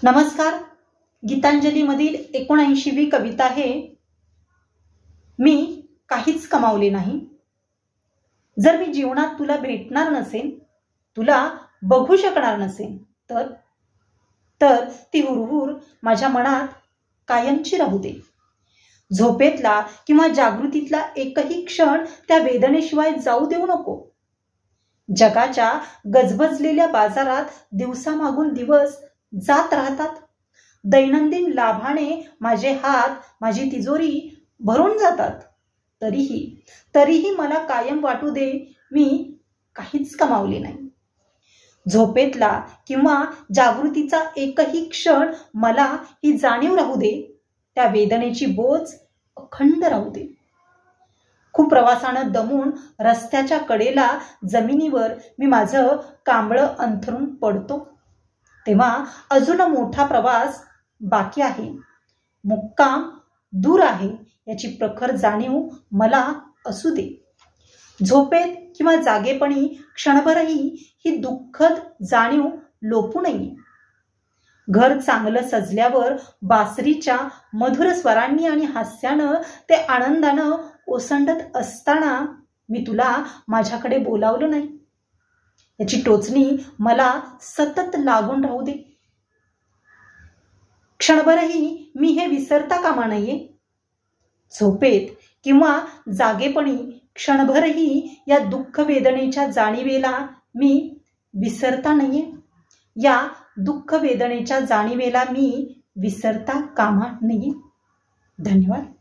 नमस्कार. गीतांजली मधील 79वी कविता आहे. मी काहीच कमावले नाही. जर मी जीवनात तुला भेटणार नसेन, तुला बघू शकणार नसेन, तर ती हुरहुर माझ्या मनात कायमची राहू दे. झोपेतला किंवा जागृतीतला एकही क्षण त्या वेदनेशिवाय जाऊ देऊ नको. जगाच्या गजबजलेल्या बाजारात दिवसामागून दिवस जात राहतात. दैनंदिन लाभाने माझे हात, माझी तिजोरी भरून जातात. तरीही मला कायम वाटू दे, मी काहीच कमावले नाही. झोपेतला किंवा जागृतीचा एकही क्षण मला ही जाणीव राहू दे. त्या वेदनेची बोझ अखंड राहू दे. खूप प्रवासानं दमून रस्त्याच्या कडेला जमिनीवर मी माझं कांबळं अंथरून पडतो. तेव्हा अजून मोठा प्रवास बाकी आहे. मुक्काम दूर आहे याची प्रखर जाणीव मला असू दे. झोपेत किंवा जागेपणी क्षणभरही ही दुःखद जाणीव लोपू नये. घर चांगलं सजल्यावर बासरीच्या मधुर स्वरांनी आणि हास्यानं ते आनंदानं ओसंडत असताना मी तुला माझ्याकडे बोलावलं नाही याची टोचणी मला सतत लागून राहू दे. क्षणभरही मी हे विसरता कामा नये. झोपेत किंवा जागेपणी क्षणभरही या दुःख वेदनेच्या जाणीवेला मी विसरता नये. या दुःख वेदनेच्या जाणीवेला मी विसरता कामा नये. धन्यवाद.